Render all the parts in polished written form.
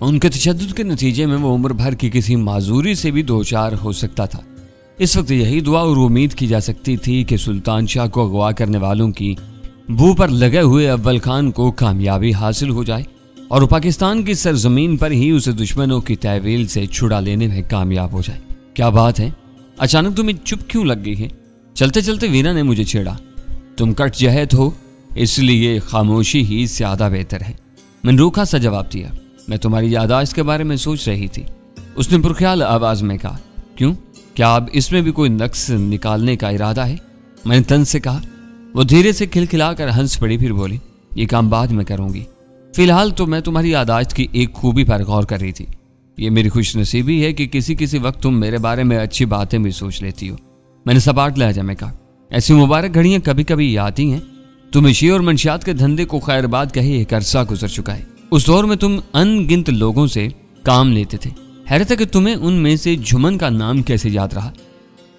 उनके तशद्दुद के नतीजे में वो उम्र भर की किसी माजूरी से भी दो चार हो सकता था। इस वक्त यही दुआ और उम्मीद की जा सकती थी कि सुल्तान शाह को अगवा करने वालों की बू पर लगे हुए अव्वल खान को कामयाबी हासिल हो जाए और पाकिस्तान की सरजमीन पर ही उसे दुश्मनों की तहवील से छुड़ा लेने में कामयाब हो जाए। क्या बात है, अचानक तुम्हें चुप क्यों लग गई है? चलते चलते वीरा ने मुझे छेड़ा। तुम कट जहत हो, इसलिए खामोशी ही ज्यादा बेहतर है। मैंने रूखा सा जवाब दिया। मैं तुम्हारी यादाश्त के बारे में सोच रही थी। उसने पुरख्याल आवाज में कहा। क्यों, क्या अब इसमें भी कोई नक्स निकालने का इरादा है? मैंने तन से कहा। वो धीरे से खिलखिलाकर हंस पड़ी, फिर बोली, ये काम बाद में करूंगी, फिलहाल तो मैं तुम्हारी यादाश्त की एक खूबी पर गौर कर रही थी। ये मेरी खुशनसीबी है कि किसी किसी वक्त तुम मेरे बारे में अच्छी बातें भी सोच लेती हो। मैंने सपाट लहजा में कहा। ऐसी मुबारक घड़ियां कभी कभी आती हैं। तुम इशी और मंशियात के धंधे को खैरबाद कहे एक अरसा गुजर चुका है। उस दौर में तुम अनगिनत लोगों से काम लेते थे। हैरत है कि तुम्हें उनमें से झुमन का नाम कैसे याद रहा।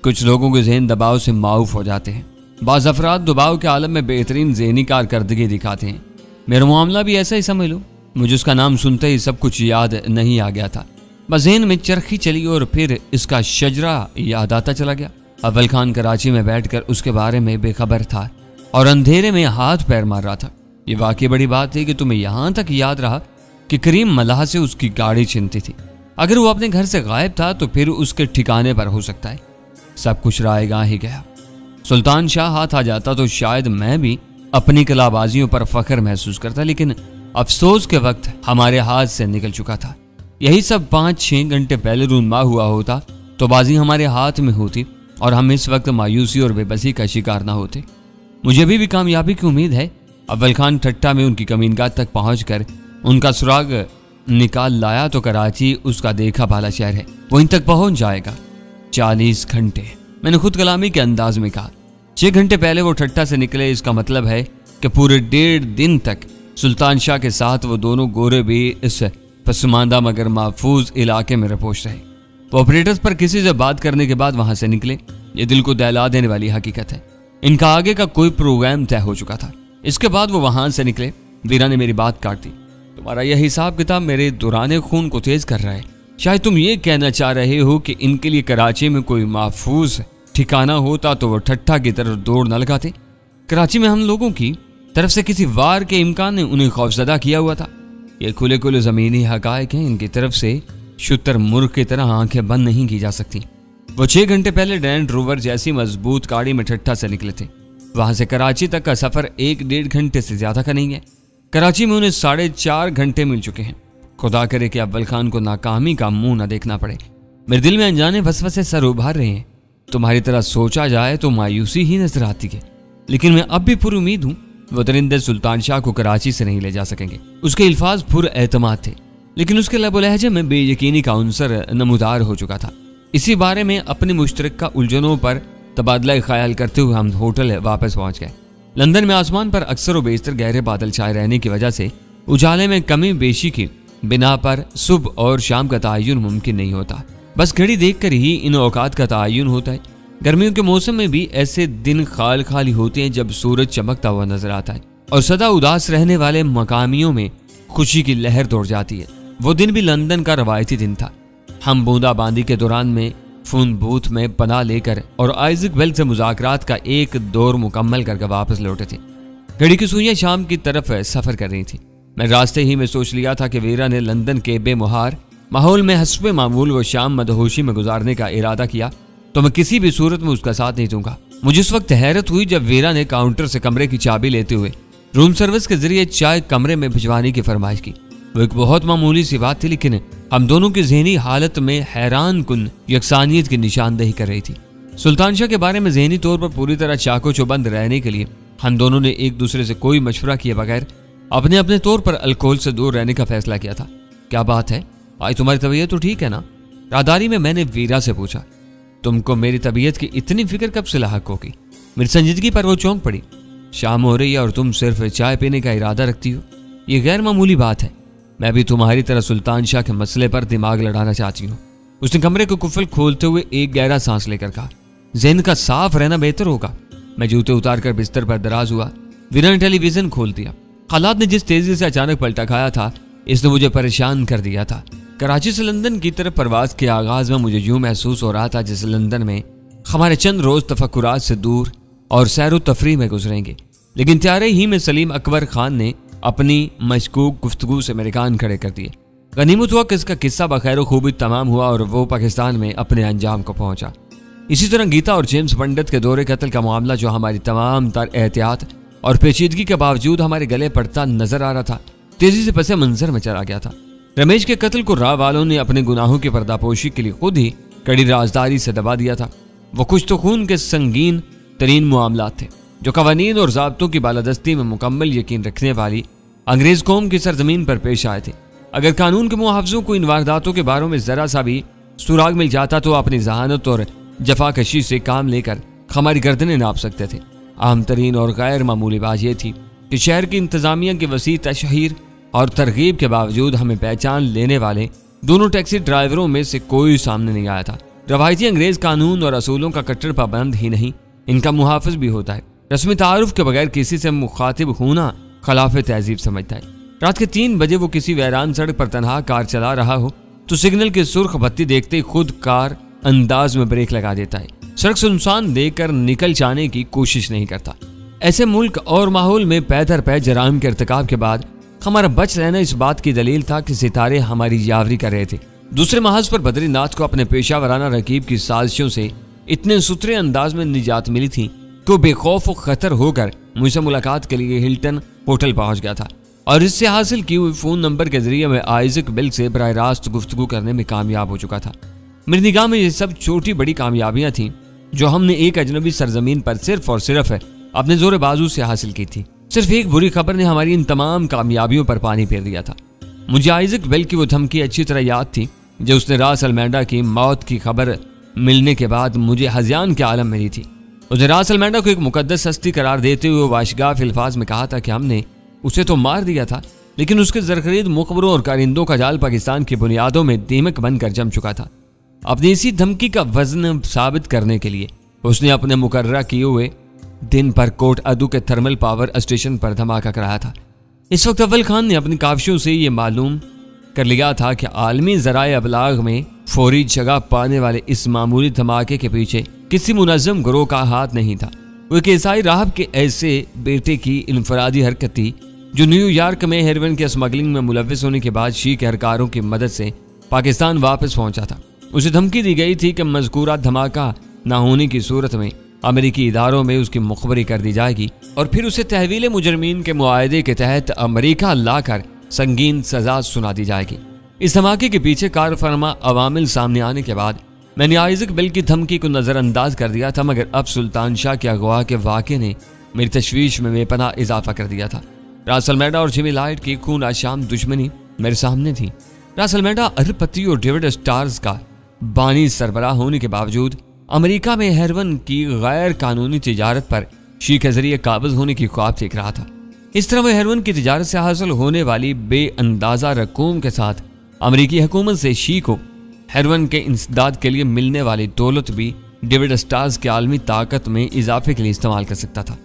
कुछ लोगों के जहन दबाव से माऊफ हो जाते हैं। बाज़ अफराद दबाव के आलम में बेहतरीन ज़हनी कारकर्दगी दिखाते हैं। मेरा मामला भी ऐसा ही समझ लो। मुझे उसका नाम सुनते ही सब कुछ याद नहीं आ गया था। बस ज़हन में चरखी चली और फिर इसका शजरा याद आता चला गया। अव्वल खान कराची में बैठकर उसके बारे में बेखबर था और अंधेरे में हाथ पैर मार रहा था। ये वाकई बड़ी बात है कि तुम्हें यहाँ तक याद रहा कि करीम मल्लाह से उसकी गाड़ी छिनती थी। अगर वो अपने घर से गायब था तो फिर उसके ठिकाने पर हो सकता है। सब कुछ रायगां ही गया। सुल्तान शाह हाथ आ जाता तो शायद मैं भी अपनी कलाबाजियों पर फख्र महसूस करता, लेकिन अफसोस के वक्त हमारे हाथ से निकल चुका था। यही सब 5-6 घंटे पहले रूनमा हुआ होता तो बाजी हमारे हाथ में होती और हम इस वक्त मायूसी और बेबसी का शिकार ना होते। मुझे भी कामयाबी की उम्मीद है। अव्वल खान ठट्टा में उनकी कमीनगाह तक पहुंचकर उनका सुराग निकाल लाया तो कराची उसका देखा भाला शहर है, वहीं तक पहुंच जाएगा। 40 घंटे, मैंने खुद कलामी के अंदाज में कहा। 6 घंटे पहले वो ठट्टा से निकले, इसका मतलब है कि पूरे 1.5 दिन तक सुल्तान शाह के साथ वो दोनों गोरे भी इस पसमानदा मगर महफूज इलाके में रपोश रहे। वो ऑपरेटर्स पर किसी से बात करने के बाद वहां से निकले। ये दिल को दहला देने वाली हकीकत है। इनका आगे का कोई प्रोग्राम तय हो चुका था। इसके बाद वो वहां से निकले। वीरा ने मेरी बात काट दी। तुम्हारा यह हिसाब किताब मेरे दौराने खून को तेज कर रहा है। शायद तुम ये कहना चाह रहे हो कि इनके लिए कराची में कोई महफूज ठिकाना होता तो वो ठट्ठा की तरफ दौड़ न लगाते। कराची में हम लोगों की तरफ से किसी वार के इम्कान ने उन्हें खौफजदा किया हुआ था। ये खुले खुले जमीनी हकायक हैं, इनकी तरफ से शुतर मुर्ग की तरह आंखें बंद नहीं की जा सकती। वो 6 घंटे पहले लैंड रोवर जैसी मजबूत गाड़ी में ठट्ठा से निकले थे। वहां से कराची तक का सफर 1-1.5 घंटे से ज्यादा का नहीं है। कराची में उन्हें 4.5 घंटे मिल चुके हैं। खुदा करे कि अव्वल खान को नाकामी का मुंह न देखना पड़े। मेरे दिल में अनजाने वसवसे सर उभार रहे हैं। तुम्हारी तरह सोचा जाए तो मायूसी ही नजर आती है, लेकिन मैं अब भी पुर उम्मीद हूं वो दरिंदे सुल्तान शाह को कराची से नहीं ले जा सकेंगे। उसके अल्फाज पुर एतमाद थे, लेकिन उसके लबो लहजे में बेयकीनी का उनसर नमूदार हो चुका था। इसी बारे में अपनी मुश्तरका उलझनों पर तबादला ख्याल करते हुए हम होटल वापस पहुंच गए। लंदन में आसमान पर अक्सर व बेशतर गहरे बादल छाए रहने की वजह से उजाले में कमी बेशी की बिना पर सुबह और शाम का तयन मुमकिन नहीं होता। बस घड़ी देखकर ही इन औकात का तयन होता है। गर्मियों के मौसम में भी ऐसे दिन खाल खाली होते हैं जब सूरज चमकता हुआ नजर आता है और सदा उदास रहने वाले मकामियों में खुशी की लहर दौड़ जाती है। वो दिन भी लंदन का रवायती दिन था। हम बूंदाबांदी के दौरान में फोन बूथ में पनाह लेकर और आइजक वेल्स से मुज़ाकरात का एक दौर मुकम्मल करके वापस लौटे थे। घड़ी की सुइयां शाम की तरफ सफर कर रही थी। मैं रास्ते ही में सोच लिया था कि वीरा ने लंदन के बेमुहार माहौल में हस्बे मामूल व शाम मदहोशी में गुजारने का इरादा किया तो मैं किसी भी सूरत में उसका साथ नहीं दूंगा। मुझे उस वक्त हैरत हुई जब वीरा ने काउंटर से कमरे की चाबी लेते हुए रूम सर्विस के जरिए चाय कमरे में भिजवाने की फरमाइश की। वो एक बहुत मामूली सी बात थी, लेकिन हम दोनों की जहनी हालत में हैरान कुन यकसानियत की निशानदेही कर रही थी। सुल्तान शाह के बारे में जहनी तौर पर पूरी तरह चाको चौबंद रहने के लिए हम दोनों ने एक दूसरे से कोई मशवरा किए बगैर अपने अपने तौर पर अल्कोहल से दूर रहने का फैसला किया था। क्या बात है भाई, तुम्हारी तबीयत तो ठीक है ना? राहदारी में मैंने वीरा से पूछा। तुमको मेरी तबीयत की इतनी फिक्र कब से लाहक होगी? मेरी संजीदगी पर वो चौंक पड़ी। शाम हो रही है और तुम सिर्फ चाय पीने का इरादा रखती हो, ये गैर मामूली बात है। मैं भी तुम्हारी तरह सुल्तान शाह के मसले पर दिमाग लड़ाना चाहती हूँ। उसने कमरे को कुफल खोलते हुए एक गहरा सांस लेकर कहा। ज़हन का साफ रहना बेहतर होगा। मैं जूते उतार कर बिस्तर पर दराज हुआ। वीरा ने टेलीविजन खोल दिया। हालात ने जिस तेजी से अचानक पलटा खाया था इसने मुझे परेशान कर दिया था। कराची से लंदन की तरफ परवाज के आगाज में मुझे यूं महसूस हो रहा था जैसे लंदन में हमारे चंद रोज तफक्कुरात से दूर और सैर तफरी में गुजरेंगे। लेकिन त्यारे ही में सलीम अकबर खान ने अपनी मशकूक गुफ्तगू से मेरे कान खड़े कर दिए। गनीमत हुआ कि इसका किस्सा बखैर खूबी तमाम हुआ और वो पाकिस्तान में अपने अंजाम को पहुंचा। इसी तरह गीता और जेम्स पंडित के दौरे कत्ल का मामला, जो हमारी तमाम तर एहतियात और पेचीदगी के बावजूद हमारे गले पड़ता नजर आ रहा था, तेजी से पसे मंजर में चला गया था। रमेश के कत्ल को राह वालों ने अपने गुनाहों की पर्दापोशी के लिए खुद ही कड़ी राजदारी से दबा दिया था। वो कुछ तो खून के संगीन तरीन मामलात थे जो कवानीन और ज़ाब्तों की बालादस्ती में मुकम्मल यकीन रखने वाली अंग्रेज कौम की सरजमीन पर पेश आए थे। अगर कानून के मुहाफ़िज़ों को इन वारदातों के बारे में जरा सा भी सुराग मिल जाता तो अपनी जहानत और जफाकशी से काम लेकर हमारी गर्दनें नाप सकते थे। अहम तरीन और गैर मामूली बात यह थी कि शहर की इंतजामिया की वसी तशहीर और तरगीब के बावजूद हमें पहचान लेने वाले दोनों टैक्सी ड्राइवरों में से कोई सामने नहीं आया था। रवायती अंग्रेज कानून और असूलों का कट्टर पाबंद ही नहीं, इनका मुहाफिज भी होता है। रस्मी तारुफ के बगैर किसी से मुखातिब होना खिलाफ तहजीब समझता है। रात के 3 बजे वो किसी वैरान सड़क पर तनहा कार चला रहा हो तो सिग्नल की सुर्ख बत्ती देखते ही खुद कार अंदाज में ब्रेक लगा देता है। सड़क सुनसान देखकर निकल जाने की कोशिश नहीं करता। ऐसे मुल्क और माहौल में पै दर पै जराइम के इर्तिकाब के बाद हमारा बच रहना इस बात की दलील था कि सितारे हमारी यावरी कर रहे थे। दूसरे महाज पर बद्रीनाथ को अपने पेशा वराना रकीब की साजिशों से इतने सुथरे अंदाज में निजात मिली थी कि वो बेखौफ और खतर होकर मुझसे मुलाकात के लिए हिल्टन होटल पहुंच गया था और इससे हासिल की हुई फोन नंबर के जरिए मैं आइजक बेल से बराह रास्त गुफ्तगू करने में कामयाब हो चुका था। मेरी निगाह में ये सब छोटी बड़ी कामयाबियां थीं जो हमने एक अजनबी सरजमीन पर सिर्फ और सिर्फ अपने जोर बाजू से हासिल की थी। सिर्फ एक बुरी खबर ने हमारी इन तमाम कामयाबियों पर पानी फेर दिया था। मुझे आइजक बेल की वो धमकी अच्छी तरह याद थी जो उसने रास अलमेंडा की मौत की खबर मिलने के बाद मुझे हज़ियान के आलम मिली थी। उसने रास अलमेंडा को एक मुकद्दस हस्ती करार देते हुए वाशगाफ अल्फाज में कहा था कि हमने उसे तो मार दिया था लेकिन उसके जरखरीद मुखबरों और कारिंदों का जाल पाकिस्तान की बुनियादों में दीमक बनकर जम चुका था। अपनी इसी धमकी का वजन साबित करने के लिए उसने अपने मुकर्रर किए हुए दिन पर कोट अदू के थर्मल पावर स्टेशन पर धमाका कराया था। इस वक्त अव्वल खान ने अपनी काविशों से ये मालूम कर लिया था कि आलमी ज़राए अबलाग में फौरी जगह पाने वाले इस मामूली धमाके के पीछे किसी मुनज़्ज़म गिरोह का हाथ नहीं था। वो एक ईसाई राहब के ऐसे बेटे की इनफरादी हरकत थी जो न्यूयॉर्क में हेरोइन के स्मगलिंग में मुलव्विस होने के बाद शीख अहलकारों की मदद से पाकिस्तान वापस पहुंचा था। उसे धमकी दी गई थी कि मज़कूरा धमाका न होने की सूरत में अमेरिकी इदारों में उसकी मुखबरी कर दी जाएगी और फिर उसे तहवील मुजरमीन के मुआहदे के तहत अमेरिका लाकर संगीन सजा सुना दी जाएगी। इस धमाके के पीछे कार फरमा अवामिल सामने आने के बाद मैंने आइजक बेल की धमकी को नज़रअंदाज कर दिया था, मगर अब सुल्तान शाह के अगवा के वाक़े ने मेरी तशवीश में बेपनाह इजाफा कर दिया था। रास अलमेंडा और जिमी लाइट की खून आशाम दुश्मनी मेरे सामने थी। रास अलमेंडा अरबपति और डेविड स्टार्स का बानी सरबराह होने के बावजूद अमेरिका में हेरोइन की गैर कानूनी तिजारत पर शी के जरिए काबिज होने की ख्वाब देख रहा था। इस तरह वह हेरोइन की तिजारत से हासिल होने वाली बेअंदाजा रकूम के साथ अमेरिकी हुकूमत से शी को हेरोइन के इंसदाद के लिए मिलने वाली दौलत भी डेविड स्टार्स के आलमी ताकत में इजाफे के लिए इस्तेमाल कर सकता था।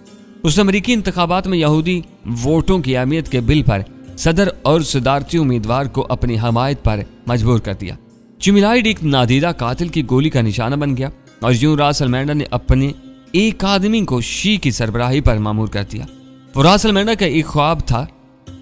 उसने अमेरिकी इंतखाबात में यहूदी वोटों की अहमियत के बिल पर सदर और सदारती उम्मीदवार को अपनी हमायत पर मजबूर कर दिया। जिमी लाइट एक नादीदा कातिल की गोली का निशाना बन गया और यूं रास अलमेंडा ने अपने एक आदमी को शी की सरबराही पर मामूर कर दिया। वो रास अलमेंडा का एक ख्वाब था।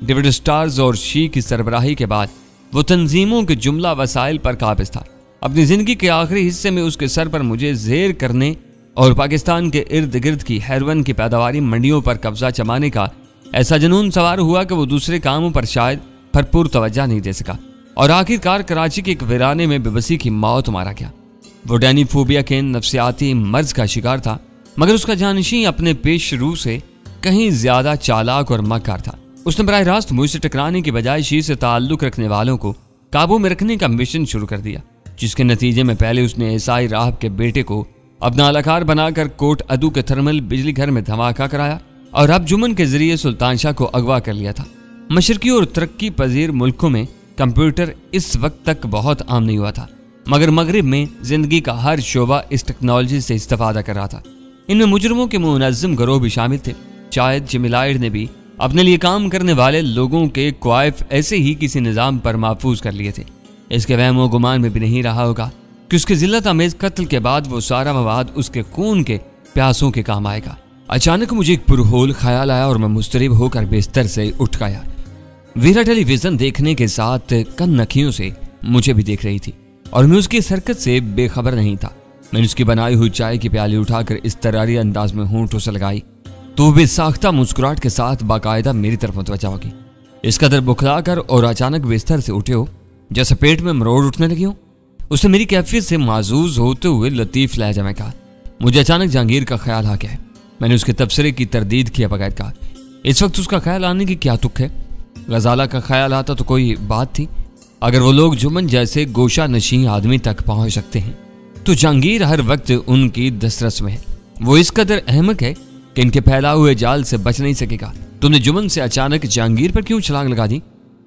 डेविड स्टार्स और शी की सरबराही के बाद वो तंजीमों के जुमला वसाइल पर काबिज था। अपनी जिंदगी के आखिरी हिस्से में उसके सर पर मुझे जेर करने और पाकिस्तान के इर्द गिर्द की हेरोइन की पैदावारी मंडियों पर कब्जा जमाने का ऐसा जुनून सवार हुआ कि वो दूसरे कामों पर शायद भरपूर तवज्जो नहीं दे सका और आखिरकार कराची के एक वीराने में बेबसी की मौत मारा गया। वो डैनीफोबिया के नफ्सियाती मर्ज का शिकार था, मगर उसका जानशी अपने पेश रू से कहीं ज्यादा चालाक और मक्कार था। उसने बराह रास्त मुझसे टकराने के बजाय शी से ताल्लुक रखने वालों को काबू में रखने का मिशन शुरू कर दिया, जिसके नतीजे में पहले उसने ईसाई राहब के बेटे को अपना अलाकार बनाकर कोट अदू के थर्मल बिजली घर में धमाका कराया और अब जुमन के जरिए सुल्तान शाह को अगवा कर लिया था। मशरकी और तरक्की पजीर मुल्कों में कंप्यूटर इस वक्त तक बहुत आम नहीं हुआ था, मगर मगरिब में जिंदगी का हर शोबा इस टेक्नोलॉजी से इस्तेफादा कर रहा था। इनमें मुजरमों के मुनज़्ज़म गिरोह भी शामिल थे। शायद जिमी लाइट ने भी अपने लिए काम करने वाले लोगों के क्वाइफ ऐसे ही किसी निजाम पर महफूज कर लिए थे। इसके वहम गुमान में भी नहीं रहा होगा कि उसके जिल्लत अमेज कत्ल के बाद वो सारा मवाद उसके खून के प्यासों के काम आएगा। अचानक मुझे एक पुरहोल ख्याल आया और मैं मुस्तरिब होकर बिस्तर से उठ गया। वीरा टेलीविजन देखने के साथ कन नखियों से मुझे भी देख रही थी और मैं उसकी हरकत से बेखबर नहीं था। मैंने उसकी बनाई हुई चाय की प्याली उठाकर इस तरारी अंदाज में होंठों से लगाई तो बेसाख्ता मुस्कुराहट के साथ बाकायदा मेरी तरफ मुतवज्जा होगी। इस कदर बुखला कर और अचानक बिस्तर से उठे हो जैसे पेट में मरोड़ उठने लगी हो। उसने मेरी कैफियत से माजूज होते हुए लतीफ लहजा में कहा, मुझे अचानक जहांगीर का ख्याल आ गया है। मैंने उसके तबसरे की तरदीद किया बगैर कहा, इस वक्त उसका ख्याल आने की क्या तुक है? गजाला का ख्याल आता तो कोई बात थी। अगर वो लोग जुमन जैसे गोशा नशी आदमी तक पहुंच सकते हैं तो जहांगीर हर वक्त उनकी दस्तरस में है। वो इस कदर अहमक है कि इनके फैलाए हुए जाल से बच नहीं सकेगा। तुमने जुमन से अचानक जहांगीर पर क्यों छलांग लगा दी?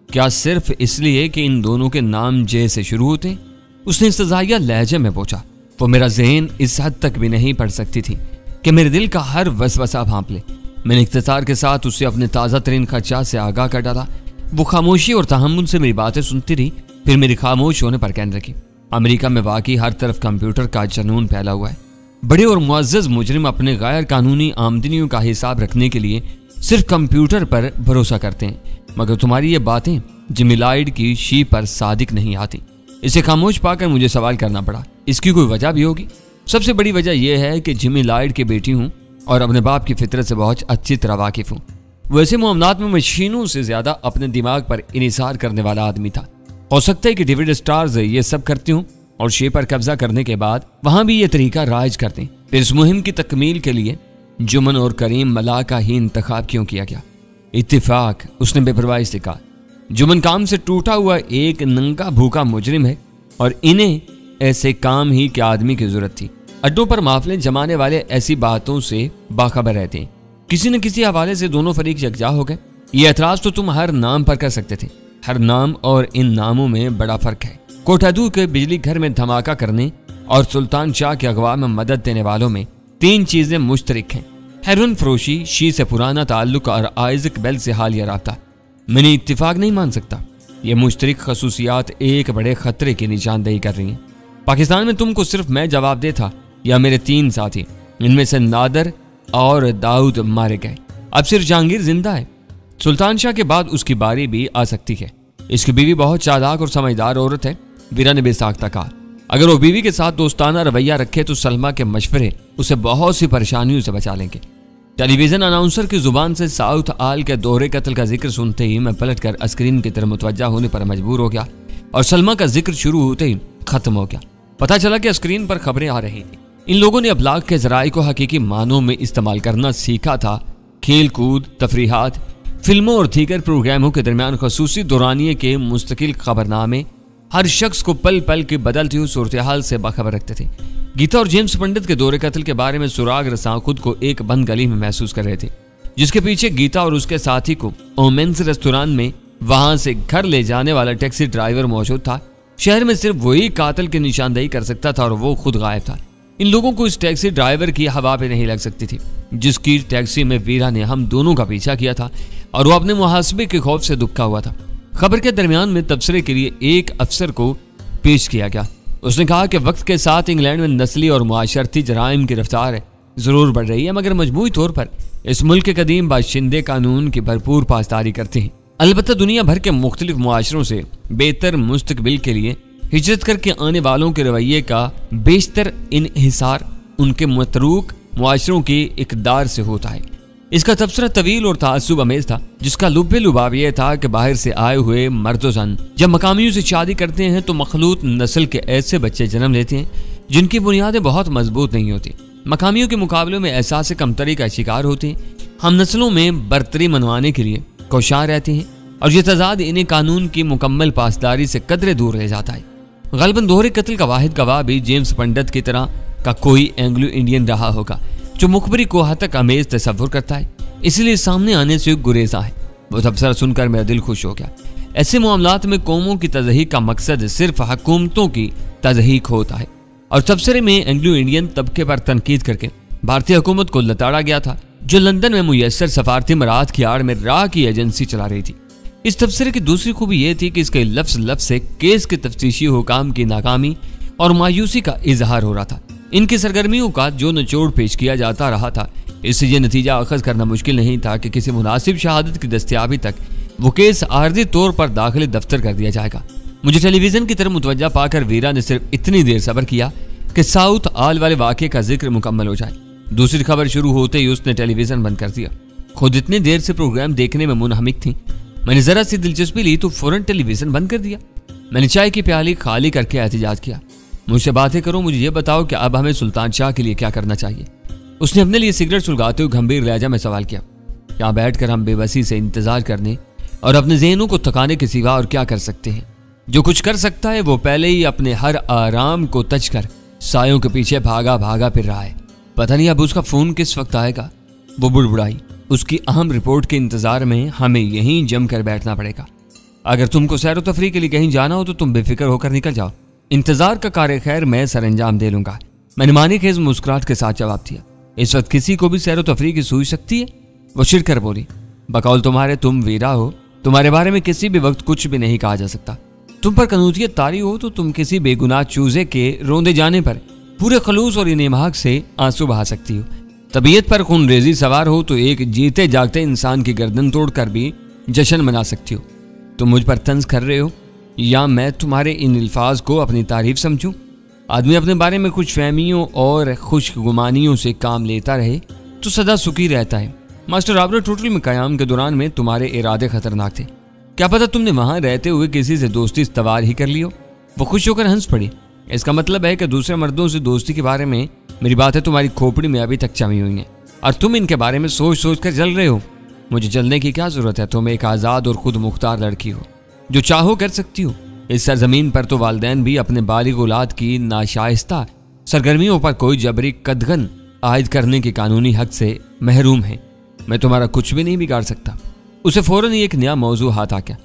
क्या सिर्फ इसलिए कि इन दोनों के नाम जे से शुरू होते? उसने सजाइया लहजे में पूछा। वो मेरा ज़हन इस हद तक भी नहीं पढ़ सकती थी कि मेरे दिल का हर वसवसा भांप ले। मैंने इख्तिसार के साथ उसे अपने ताज़ा तरीन खदशात से आगाह कर डाला। वो खामोशी और तहम्मुल से मेरी बातें सुनती रही, फिर मेरी खामोश होने पर कहने लगी, अमेरिका में वाकई हर तरफ कंप्यूटर का जनून फैला हुआ है। बड़े और मुअज़्ज़ज़ मुजरिम अपने गैर कानूनी आमदनियों का हिसाब रखने के लिए सिर्फ कंप्यूटर पर भरोसा करते हैं, मगर तुम्हारी ये बातें जिमी लाइड की शी पर सादिक नहीं आती। इसे खामोश पाकर मुझे सवाल करना पड़ा। इसकी कोई वजह भी होगी। सबसे बड़ी वजह यह है कि जिमी लाइड की बेटी हूँ और अपने बाप की फितरत से बहुत अच्छी तरह वाकिफ हूँ। वैसे मामलात में मशीनों से ज्यादा अपने दिमाग पर इनिसार करने वाला आदमी था। हो सकता है कि डेविड स्टार्स ये सब करती हूँ और शे पर कब्जा करने के बाद वहां भी ये तरीका राज करते हैं। फिर इस मुहिम की तकमील के लिए जुमन और करीम मला का ही इंतखाब क्यों किया गया? इत्तिफाक, उसने बेपरवाही से कहा। जुमन काम से टूटा हुआ एक नंगा भूखा मुजरिम है और इन्हें ऐसे काम ही के आदमी की जरूरत थी। अड्डों पर माफले जमाने वाले ऐसी बातों से बाखबर रहते हैं। किसी न किसी हवाले से दोनों फरीक यकजा हो गए। ये एतराज तो तुम हर नाम पर कर सकते थे। हर नाम और इन नामों में बड़ा फर्क है। कोठादू के बिजली घर में धमाका करने और सुल्तान शाह के अगवा में मदद देने वालों में तीन चीजें मुश्तरिक हैं: हेरोइन फरोशी, शी से पुराना ताल्लुक और आइजक बेल से हालिया राब्ता। मैंने इत्तिफाक नहीं मान सकता। ये मुश्तरिक खसूसियात एक बड़े खतरे की निशानदेही कर रही हैं। पाकिस्तान में तुमको सिर्फ मैं जवाबदेह था या मेरे तीन साथी, इनमें से नादर और दाऊद मारे गए। अब सिर्फ जहांगीर जिंदा है। सुल्तान शाह के बाद उसकी बारी भी आ सकती है। इसकी बीवी बहुत चालाक और समझदार औरत है, वीरा ने बेसाख्ता कहा। अगर वो बीवी के साथ दोस्ताना रवैया रखे तो सलमा के मशवरे उसे बहुत सी परेशानियों से बचा लेंगे। टेलीविजन अनाउंसर की जुबान से साउथ आल के दोहरे कत्ल का जिक्र सुनते ही मैं पलटकर स्क्रीन की तरफ मुतवज्जा होने पर मजबूर हो गया और सलमा का जिक्र शुरू होते ही खत्म हो गया। पता चला कि स्क्रीन पर खबरें आ रही थी। इन लोगों ने अबलाग के जराए को हकीकी मानों में इस्तेमाल करना सीखा था। खेल कूद, तफरीहात, फिल्मों और दीगर प्रोग्रामों के दरमियान खसूसी दौरानिये के मुस्तकिल खबरनामे हर शख्स को पल पल की बदलती हुई सूरत हाल से बाखबर रखते थे। गीता और जेम्स पंडित के दौरे कत्ल के बारे में सुराग रसां खुद को एक बंद गली में महसूस कर रहे थे, जिसके पीछे गीता और उसके साथी को ओमेंस रेस्तोरां में वहां से घर ले जाने वाला टैक्सी ड्राइवर मौजूद था। शहर में सिर्फ वही कातिल की निशानदेही कर सकता था और वो खुद गायब था। इन लोगों को इस टैक्सी ड्राइवर की हवा पे नहीं लग सकती थी, जिसकी टैक्सी में वीरा ने हम दोनों का पीछा किया था और वो अपने मुहासबे के खौफ से दुखा हुआ था। खबर के दरमियान में तबसरे के लिए एक अफसर को पेश किया गया। उसने कहा कि वक्त के साथ इंग्लैंड में नस्ली और मुआशरती जराइम की रफ्तार जरूर बढ़ रही है, मगर मजमूई तौर पर इस मुल्क के कदीम बाशिंदे कानून की भरपूर पासदारी करते हैं। अलबत्ता दुनिया भर के मुख्तलिफ मुआशरों से बेहतर मुस्तकबिल के लिए हिजरत करके आने वालों के रवैये का बेशतर इन्हिसार उनके मतरूक मुआशरों की इकदार से होता है। इसका तबसरा तवील और तासुब अमेज था, जिसका लुब्बे लुबाब यह था कि बाहर से आए हुए मर्द जन जब मकामियों से शादी करते हैं तो मखलूत नस्ल के ऐसे बच्चे जन्म लेते हैं जिनकी बुनियादें बहुत मजबूत नहीं होती। मकामियों के मुकाबले में एहसास कमतरी का शिकार होते हैं। हम नस्लों में बरतरी मनवाने के लिए कोशां रहते हैं और यह तजाद इन्हें कानून की मुकम्मल पासदारी से कदरे दूर ले जाता है। गलबन दोहरे कत्ल का वाहिद गवाह भी जेम्स पंडित की तरह का कोई एंग्लो इंडियन रहा होगा जो मुखबरी को हतक अमेज तस्वुर करता है, इसलिए सामने आने से गुरेजा है। वो तबसरा सुनकर मेरा दिल खुश हो गया। ऐसे मामलात में कौमों की तज़हीक का मकसद सिर्फ हुकूमतों की तज़हीक होता है और तबसरे में एंग्लो इंडियन तबके पर तनकीद करके भारतीय हुकूमत को लताड़ा गया था, जो लंदन में मुयस्सर सफारती मराहत की आड़ में राह की एजेंसी चला रही थी। इस तबसरे की दूसरी खूबी यह थी कि इसके लफ्ज लफ्ज से केस के तफ्तीशी हुकाम की नाकामी और मायूसी का इजहार हो रहा था। इनकी सरगर्मियों का जो निचोड़ पेश किया जाता रहा था, इससे यह नतीजा अखज़ करना मुश्किल नहीं था कि किसी मुनासिब शहादत की दस्तयाबी तक वो केस आर्जी तौर पर दाखिल दफ्तर कर दिया जाएगा। मुझे टेलीविजन की तरफ मुतवज्जा पाकर वीरा ने सिर्फ इतनी देर सब्र किया कि साउथ आल वाले वाक़े का जिक्र मुकम्मल हो जाए। दूसरी खबर शुरू होते ही उसने टेलीविजन बंद कर दिया। खुद इतनी देर से प्रोग्राम देखने में मुनहमिक थी। मैंने जरा सी दिलचस्पी ली तो फौरन टेलीविजन बंद कर दिया। मैंने चाय की प्याली खाली करके एहतिजाज किया, मुझसे बातें करो, मुझे ये बताओ कि अब हमें सुल्तान शाह के लिए क्या करना चाहिए। उसने अपने लिए सिगरेट सुलगाते हुए गंभीर लहजा में सवाल किया। यहाँ बैठकर हम बेबसी से इंतजार करने और अपने ज़हनों को थकाने के सिवा और क्या कर सकते हैं? जो कुछ कर सकता है वो पहले ही अपने हर आराम को तज कर सायों के पीछे भागा भागा फिर रहा है। पता नहीं अब उसका फोन किस वक्त आएगा। वो बुड़बुड़ाई। उसकी अहम रिपोर्ट के इंतजार में हमें यहीं जम कर बैठना पड़ेगा। अगर तुमको सैर व तफरी के लिए कहीं जाना हो तो तुम बेफिक्र होकर निकल जाओ। इंतजार का कार्य खैर मैं सर अंजाम दे लूंगा। मैंने मानी खेज मुस्कुराहट के साथ जवाब दिया। इस वक्त किसी को भी सैर व तफरी की सूझ सकती है? वो चिढ़कर बोली। बकौल तुम्हारे तुम वीरा हो, तुम्हारे बारे में किसी भी वक्त कुछ भी नहीं कहा जा सकता। तुम पर कनूतियत तारी हो तो तुम किसी बेगुनाह चूजे के रोंदे जाने पर पूरे खलूस और इनेमाक से आंसू बहा सकती हो। तबीयत पर खूनरेजी सवार हो तो एक जीते जागते इंसान की गर्दन तोड़कर भी जश्न मना सकती हो। तुम मुझ पर तंज कर रहे हो या मैं तुम्हारे इन अल्फाज को अपनी तारीफ समझूं? आदमी अपने बारे में खुश फहमियों और खुशगुमानियों से काम लेता रहे तो सदा सुखी रहता है। मास्टर रॉबर्ट होटल में कयाम के दौरान में तुम्हारे इरादे खतरनाक थे। क्या पता तुमने वहां रहते हुए किसी से दोस्ती इस्तवार ही कर ली हो। वो खुश होकर हंस पड़ी। इसका मतलब है कि दूसरे मर्दों से दोस्ती के बारे में मेरी बातें तुम्हारी खोपड़ी में अभी तक जमी हुई हैं और तुम इनके बारे में सोच सोच कर जल रहे हो। मुझे जलने की क्या जरूरत है? तुम एक आज़ाद और खुद मुख्तार लड़की हो, जो चाहो कर सकती हो। इस सरजमीन पर तो वालिदैन भी अपने बालिग औलाद की नाशाइस्ता सरगर्मियों पर कोई जबरी कदगन आयद करने के कानूनी हक से महरूम है। मैं तुम्हारा कुछ भी नहीं बिगाड़ सकता। उसे फौरन ही एक नया मौजू हाथ आ गया।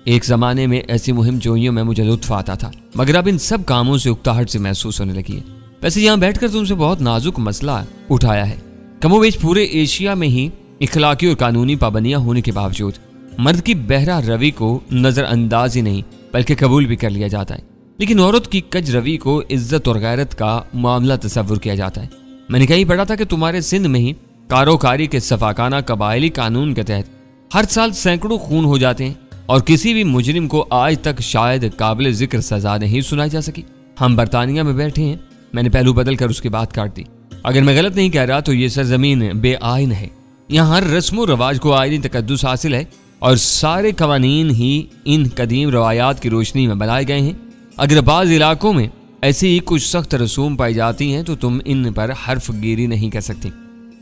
एक जमाने में ऐसी मुहिम जोइयों में मुझे लुत्फ आता था, मगर अब इन सब कामों से उकताहट से महसूस होने लगी है। वैसे यहाँ बैठकर तुमसे बहुत नाजुक मसला उठाया है। कमोबेश पूरे एशिया में ही इखलाकी और कानूनी पाबंदियां होने के बावजूद मर्द की बहरा रवि को नजरअंदाज ही नहीं बल्कि कबूल भी कर लिया जाता है, लेकिन औरत की कज रवि को इज्जत और गैरत का मामला तस्वुर किया जाता है। मैंने कहीं पढ़ा था कि तुम्हारे सिंध में ही कारोकारी के सफाकाना कबायली कानून के तहत हर साल सैकड़ों खून हो जाते हैं और किसी भी मुजरिम को आज तक शायद काबिल जिक्र सजा नहीं सुनाई जा सकी। हम बरतानिया में बैठे हैं। मैंने पहलू बदल कर उसकी बात काट दी। अगर मैं गलत नहीं कह रहा तो ये सरजमीन बेआइन है। यहाँ हर रस्म रवाज को आइनी तकद्दुस हासिल है और सारे कवानीन ही इन कदीम रवायात की रोशनी में बनाए गए हैं। अगर बाज़ इलाकों में ऐसी ही कुछ सख्त रसूम पाई जाती हैं तो तुम इन पर हर्फ गिरी नहीं कर सकती।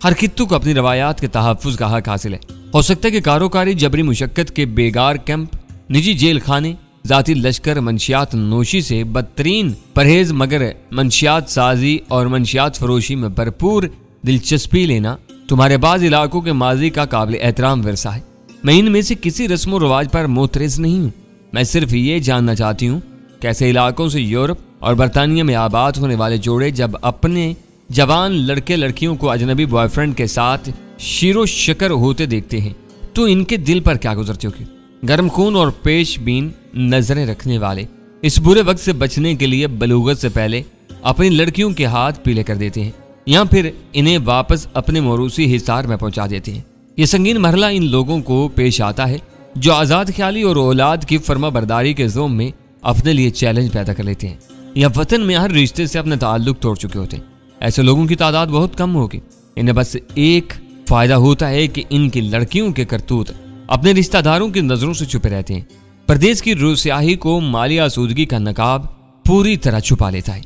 हर खित्तों को अपनी रवायात के तहफ़्फ़ुज़ का हक हासिल है। हो सकता है कि कारोकारी, जबरी मुशक्कत के बेगार कैंप, निजी जेल खाने, जाती लश्कर, मंशियात नोशी से बदतरीन परहेज, मगर मंशियात साजी और मंशियात फरोशी में भरपूर दिलचस्पी लेना तुम्हारे बाज़ इलाकों के माजी का काबिल एहतराम विरसा है। मैं इनमें से किसी रस्म व रवाज पर मोतरज़ नहीं हूँ। मैं सिर्फ ये जानना चाहती हूँ कैसे इलाकों से यूरोप और बरतानिया में आबाद होने वाले जोड़े जब अपने जवान लड़के लड़कियों को अजनबी बॉयफ्रेंड के साथ शीरो शकर होते देखते हैं तो इनके दिल पर क्या गुजरती होगी। गर्म खून और पेश बीन नजरें रखने वाले इस बुरे वक्त से बचने के लिए बलूगत से पहले अपनी लड़कियों के हाथ पीले कर देते हैं या फिर इन्हें वापस अपने मौरूसी हिसार में पहुंचा देते हैं। ये संगीन मरहला इन लोगों को पेश आता है जो आज़ाद ख्याली और औलाद की फर्मा बरदारी के जोम में अपने लिए चैलेंज पैदा कर लेते हैं या वतन में हर रिश्ते से अपना ताल्लुक तोड़ चुके होते हैं। ऐसे लोगों की तादाद बहुत कम होगी। इन्हें बस एक फायदा होता है कि इनकी लड़कियों के करतूत अपने रिश्तेदारों की नजरों से छुपे रहते हैं। प्रदेश की रूसियाही को माली आसूदगी का नकाब पूरी तरह छुपा लेता है।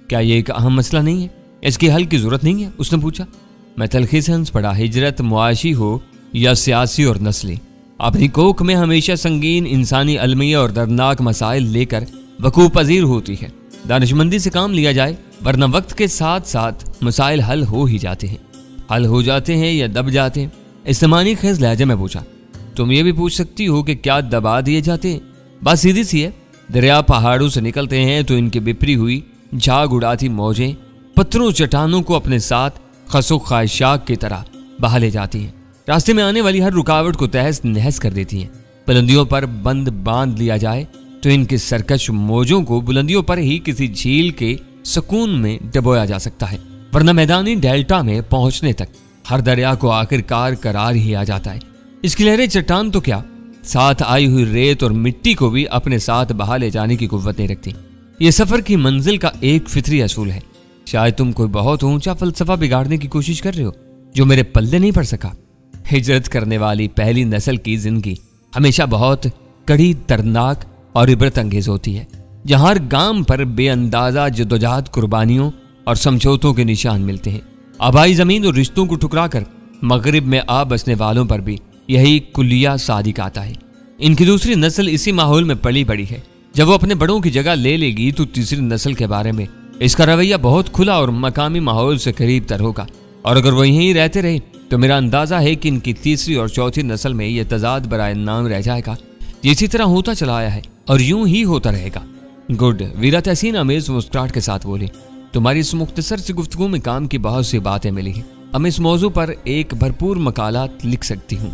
क्या ये एक अहम मसला नहीं है? इसके हल की जरूरत नहीं है? उसने पूछा। मैं तलखी से हंस पड़ा। हिजरत मुआशी हो या सियासी और नस्ली, अपनी कोख में हमेशा संगीन इंसानी अलमिया और दर्दनाक मसाइल लेकर वकूफ़ पजीर होती है। दानिशमंदी से काम लिया जाए, वरना वक्त के साथ साथ मसाइल हल हो ही जाते हैं। हल हो जाते हैं या दब जाते हैं? इस्तेमानी खेज लहजे में पूछा। तुम ये भी पूछ सकती हो कि क्या दबा दिए जाते हैं? बात सीधी सी है। दरिया पहाड़ों से निकलते हैं तो इनकी बिपरी हुई झाग उड़ाती मौजें पत्थरों चट्टानों को अपने साथ खसो ख्वाहिशात की तरह बहा ले जाती हैं। रास्ते में आने वाली हर रुकावट को तहस नहस कर देती हैं। बुलंदियों पर बंद बांध लिया जाए तो इनके सरकश मौजों को बुलंदियों पर ही किसी झील के सुकून में डबोया जा सकता है, वरना मैदानी डेल्टा में पहुंचने तक हर दरिया को आखिरकार करार ही आ जाता है। इसकी लहरें चट्टान तो क्या, साथ आई हुई रेत और मिट्टी को भी अपने साथ बहा ले जाने की कुव्वत नहीं रखती। ये सफर की मंजिल का एक फितरी असूल है। शायद तुम कोई बहुत ऊंचा फलसफा बिगाड़ने की कोशिश कर रहे हो जो मेरे पल्ले नहीं पड़ सका। हिजरत करने वाली पहली नस्ल की जिंदगी हमेशा बहुत कड़ी, दर्दनाक और इबरत अंगेज होती है, जहां हर गांव पर बेअंदाजा जद्दोजहद, कुर्बानियों और समझौतों के निशान मिलते हैं। आबाई जमीन और रिश्तों को ठुकराकर मगरिब में आ बसने वालों पर भी यही कुलिया सादिक आता है। इनकी दूसरी नस्ल इसी माहौल में पली बड़ी है। जब वो अपने बड़ों की जगह ले लेगी तो तीसरी नस्ल के बारे में इसका रवैया बहुत खुला और मकामी माहौल से करीब तर होगा, और अगर वो यहीं रहते रहे तो मेरा अंदाजा है कि इनकी तीसरी और चौथी नस्ल में यह तजाद बराए नाम रह जाएगा। ये इसी तरह होता चला आया है और यूं ही होता रहेगा। गुड, वीरा तहसीन अमेज मुस्कुराहट के साथ बोली, तुम्हारी इस मुख्तसर सी गुफ्तगू में काम की बहुत सी बातें मिली हैं। अब इस मौजू पर एक भरपूर मकाला लिख सकती हूँ।